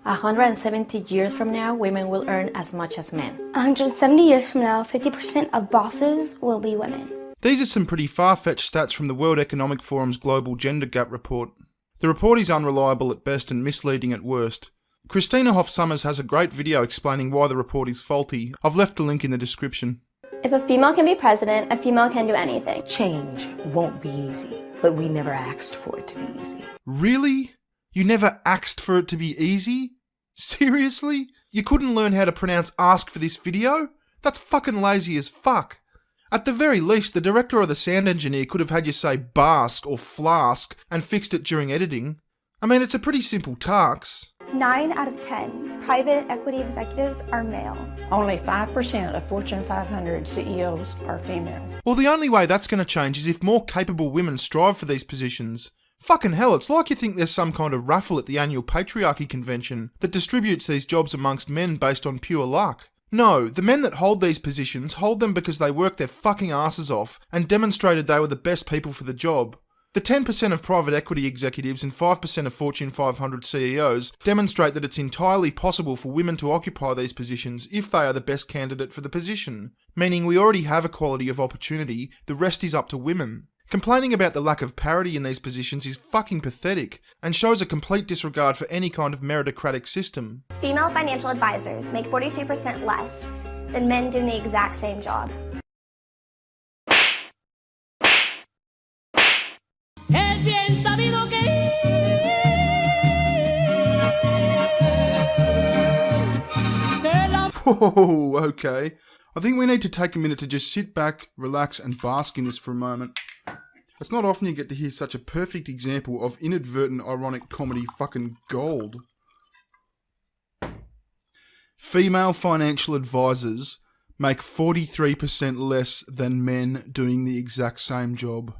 170 years from now, women will earn as much as men. 170 years from now, 50% of bosses will be women. These are some pretty far-fetched stats from the World Economic Forum's Global Gender Gap Report. The report is unreliable at best and misleading at worst. Christina Hoff-Summers has a great video explaining why the report is faulty. I've left a link in the description. If a female can be president, a female can do anything. Change won't be easy, but we never asked for it to be easy. Really? You never asked for it to be easy? Seriously? You couldn't learn how to pronounce ask for this video? That's fucking lazy as fuck. At the very least, the director or the sound engineer could have had you say bask or flask and fixed it during editing. I mean, it's a pretty simple task. 9 out of 10 private equity executives are male. Only 5% of Fortune 500 CEOs are female. Well, the only way that's going to change is if more capable women strive for these positions. Fucking hell, it's like you think there's some kind of raffle at the annual patriarchy convention that distributes these jobs amongst men based on pure luck. No, the men that hold these positions hold them because they worked their fucking asses off and demonstrated they were the best people for the job. The 10% of private equity executives and 5% of Fortune 500 CEOs demonstrate that it's entirely possible for women to occupy these positions if they are the best candidate for the position, meaning we already have equality of opportunity, the rest is up to women. Complaining about the lack of parity in these positions is fucking pathetic and shows a complete disregard for any kind of meritocratic system. Female financial advisors make 42% less than men doing the exact same job. Whoa, okay. I think we need to take a minute to just sit back, relax, and bask in this for a moment. It's not often you get to hear such a perfect example of inadvertent ironic comedy fucking gold. Female financial advisors make 43% less than men doing the exact same job.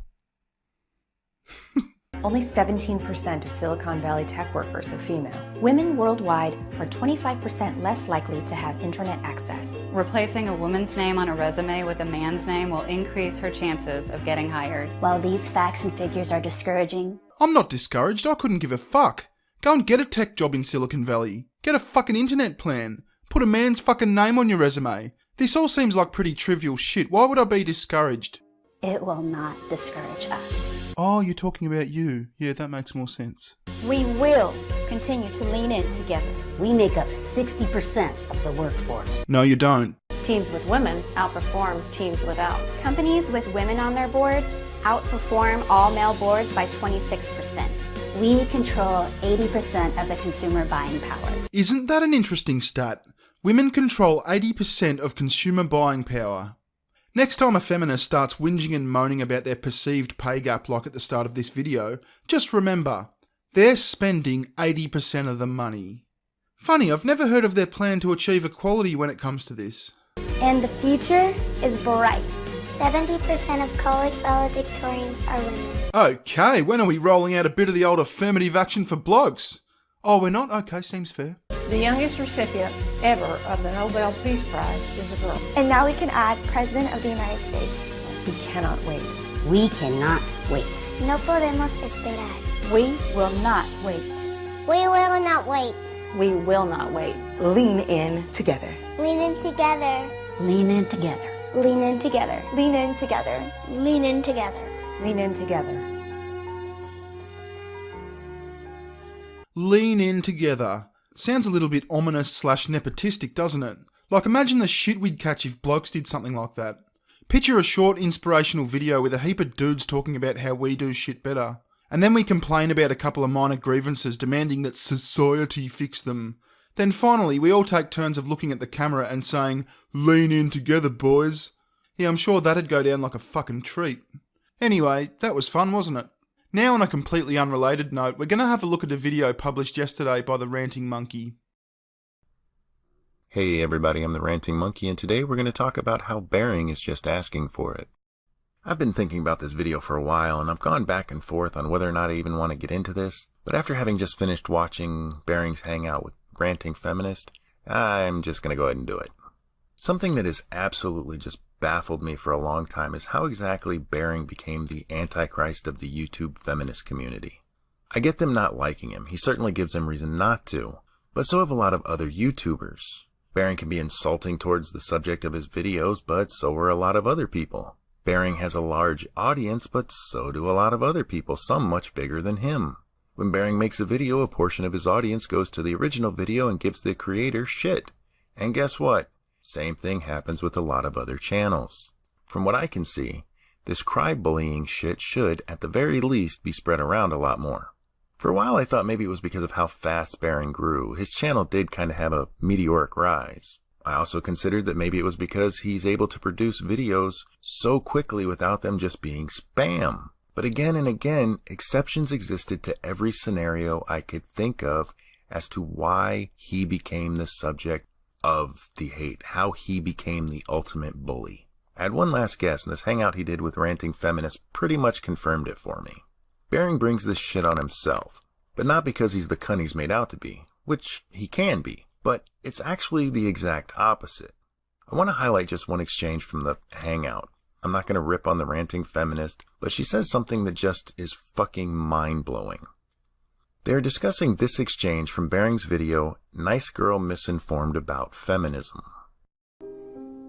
Only 17% of Silicon Valley tech workers are female. Women worldwide are 25% less likely to have internet access. Replacing a woman's name on a resume with a man's name will increase her chances of getting hired. While these facts and figures are discouraging, I'm not discouraged, I couldn't give a fuck. Go and get a tech job in Silicon Valley. Get a fucking internet plan. Put a man's fucking name on your resume. This all seems like pretty trivial shit. Why would I be discouraged? it will not discourage us. Oh, you're talking about you. Yeah, that makes more sense. We will continue to lean in together. We make up 60% of the workforce. No, you don't. Teams with women outperform teams without. Companies with women on their boards outperform all male boards by 26%. We control 80% of the consumer buying power. Isn't that an interesting stat? Women control 80% of consumer buying power. Next time a feminist starts whinging and moaning about their perceived pay gap like at the start of this video, just remember, they're spending 80% of the money. Funny, I've never heard of their plan to achieve equality when it comes to this. And the future is bright. 70% of college valedictorians are women. Okay, when are we rolling out a bit of the old affirmative action for blokes? Oh, we're not? Okay, seems fair. The youngest recipient ever of the Nobel Peace Prize is a girl. And now we can add President of the United States. We cannot wait. We cannot wait. No podemos esperar. We will not wait. We will not wait. We will not wait. Lean in together. Lean in together. Lean in together. Lean in together. Lean in together. Lean in together. Lean in together. Lean in together. Sounds a little bit ominous / nepotistic, doesn't it? Like, imagine the shit we'd catch if blokes did something like that. Picture a short inspirational video with a heap of dudes talking about how we do shit better. And then we complain about a couple of minor grievances demanding that society fix them. Then finally, we all take turns of looking at the camera and saying, "Lean in together, boys." Yeah, I'm sure that'd go down like a fucking treat. Anyway, that was fun, wasn't it? Now on a completely unrelated note, we're going to have a look at a video published yesterday by the Ranting Monkey. Hey everybody, I'm the Ranting Monkey, and today we're going to talk about how Bering is just asking for it. I've been thinking about this video for a while, and I've gone back and forth on whether or not I even want to get into this, but after having just finished watching Bering's hangout with Ranting Feminist, I'm just going to go ahead and do it. Something that has absolutely just baffled me for a long time is how exactly Bering became the Antichrist of the YouTube feminist community. I get them not liking him, he certainly gives them reason not to, But so have a lot of other YouTubers. Bearing can be insulting towards the subject of his videos, but so are a lot of other people. Bearing has a large audience, but so do a lot of other people, some much bigger than him. When Bearing makes a video, a portion of his audience goes to the original video and gives the creator shit. And guess what? Same thing happens with a lot of other channels. From what I can see, this cry-bullying shit should, at the very least, be spread around a lot more. For a while I thought maybe it was because of how fast Bearing grew. His channel did kind of have a meteoric rise. I also considered that maybe it was because he's able to produce videos so quickly without them just being spam. But again and again, exceptions existed to every scenario I could think of as to why he became the subject of the hate, how he became the ultimate bully. I had one last guess, and this hangout he did with Ranting Feminists pretty much confirmed it for me. Bearing brings this shit on himself, but not because he's the cunt he's made out to be, which he can be, but it's actually the exact opposite. I want to highlight just one exchange from the hangout. I'm not going to rip on the Ranting Feminist, but she says something that just is fucking mind-blowing. They're discussing this exchange from Bearing's video, Nice Girl Misinformed About Feminism.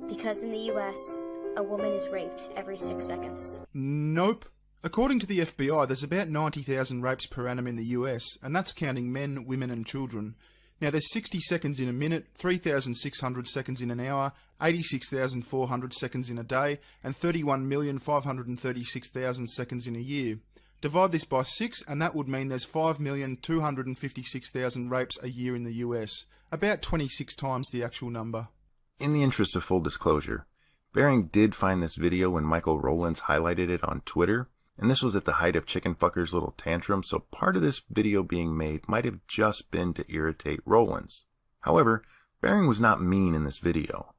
Because in the US, a woman is raped every 6 seconds. Nope. According to the FBI, there's about 90,000 rapes per annum in the US, and that's counting men, women and children. Now there's 60 seconds in a minute, 3,600 seconds in an hour, 86,400 seconds in a day, and 31,536,000 seconds in a year. Divide this by 6 and that would mean there's 5,256,000 rapes a year in the US, about 26 times the actual number. In the interest of full disclosure, Bearing did find this video when Michael Rowlands highlighted it on Twitter, and this was at the height of Chicken Fucker's little tantrum, so part of this video being made might have just been to irritate Rowlands. However, Bearing was not mean in this video.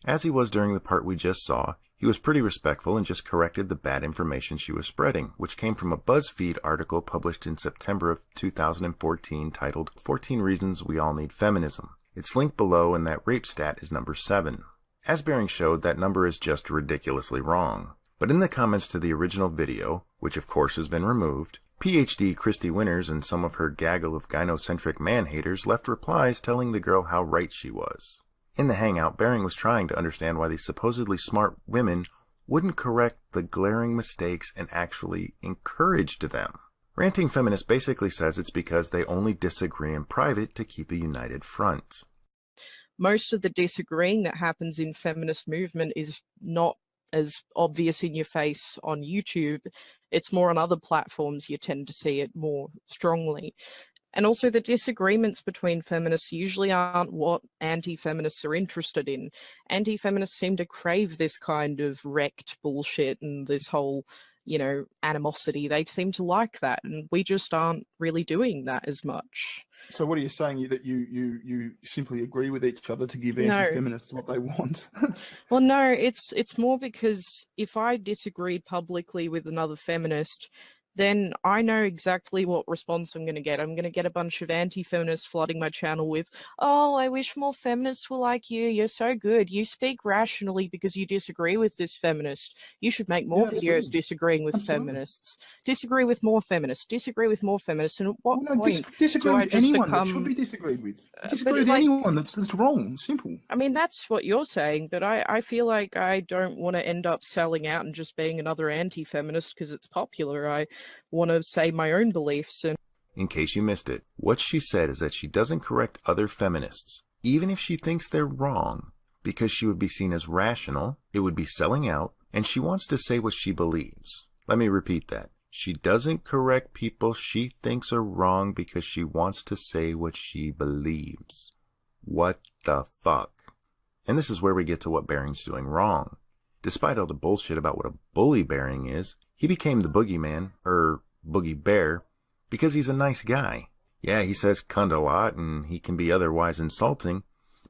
As he was during the part we just saw, he was pretty respectful and just corrected the bad information she was spreading, which came from a BuzzFeed article published in September of 2014 titled 14 Reasons We All Need Feminism. It's linked below, and that rape stat is number 7. As Bearing showed, that number is just ridiculously wrong. But in the comments to the original video, which of course has been removed, PhD Christy Winters and some of her gaggle of gynocentric man-haters left replies telling the girl how right she was. In the hangout, Bearing was trying to understand why these supposedly smart women wouldn't correct the glaring mistakes and actually encouraged them. Ranting Feminist basically says it's because they only disagree in private to keep a united front. Most of the disagreeing that happens in feminist movement is not as obvious in your face on YouTube. It's more on other platforms you tend to see it more strongly. And also the disagreements between feminists usually aren't what anti-feminists are interested in. Anti-feminists seem to crave this kind of wrecked bullshit and this whole, animosity. They seem to like that, and we just aren't really doing that as much. So what are you saying, that you simply agree with each other to give anti-feminists what they want? Well, no, it's more because if I disagree publicly with another feminist, then I know exactly what response I'm going to get. I'm going to get a bunch of anti-feminists flooding my channel with, "Oh, I wish more feminists were like you. You're so good. You speak rationally because you disagree with this feminist. You should make more videos disagreeing with feminists. Disagree with more feminists. Disagree with more feminists." And at what point disagree do I with just anyone become... that should be disagreed with. Disagree with anyone that's wrong. Simple. I mean, that's what you're saying, but I feel like I don't want to end up selling out and just being another anti-feminist because it's popular. I want to say my own beliefs. And in case you missed it, what she said is that she doesn't correct other feminists, even if she thinks they're wrong, because she would be seen as rational, it would be selling out, and she wants to say what she believes. Let me repeat that. She doesn't correct people she thinks are wrong because she wants to say what she believes. What the fuck? And this is where we get to what Bearing's doing wrong. Despite all the bullshit about what a bully Bearing is, he became the boogeyman, boogie bear, because he's a nice guy. Yeah, he says cunt a lot and he can be otherwise insulting,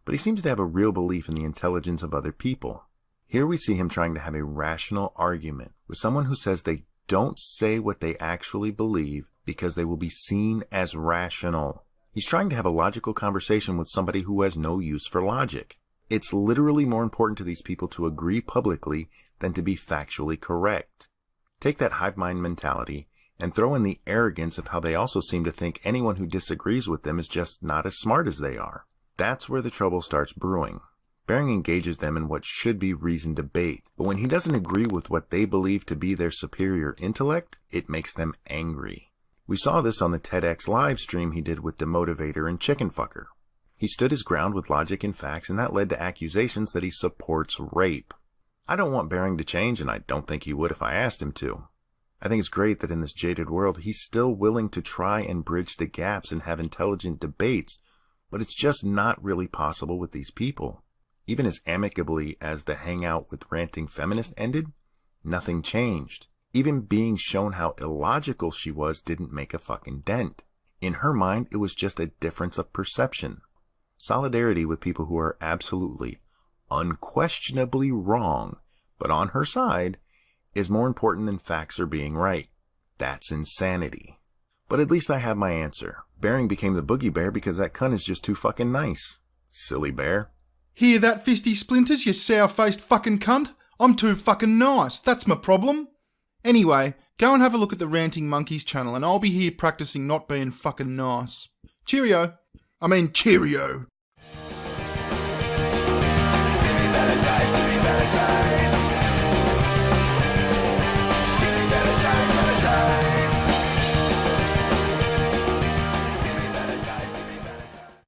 but he seems to have a real belief in the intelligence of other people. Here we see him trying to have a rational argument with someone who says they don't say what they actually believe because they will be seen as rational. He's trying to have a logical conversation with somebody who has no use for logic. It's literally more important to these people to agree publicly than to be factually correct. Take that hive mind mentality And throw in the arrogance of how they also seem to think anyone who disagrees with them is just not as smart as they are. That's where the trouble starts brewing. Bering engages them in what should be reasoned debate, but when he doesn't agree with what they believe to be their superior intellect, it makes them angry. We saw this on the TEDx live stream he did with Demotivator and Chicken Fucker. He stood his ground with logic and facts, and that led to accusations that he supports rape. I don't want Bering to change, and I don't think he would if I asked him to. I think it's great that in this jaded world, he's still willing to try and bridge the gaps and have intelligent debates, but it's just not really possible with these people. Even as amicably as the hangout with Ranting Feminist ended, nothing changed. Even being shown how illogical she was didn't make a fucking dent. In her mind, it was just a difference of perception. Solidarity with people who are absolutely, unquestionably wrong, but on her side, is more important than facts or being right. That's insanity. But at least I have my answer. Bering became the boogie bear because that cunt is just too fucking nice. Silly bear. Hear that, Fisty Splinters, you sour-faced fucking cunt? I'm too fucking nice, that's my problem. Anyway, go and have a look at the Ranting Monkeys channel and I'll be here practicing not being fucking nice. Cheerio. Cheerio. Valentine's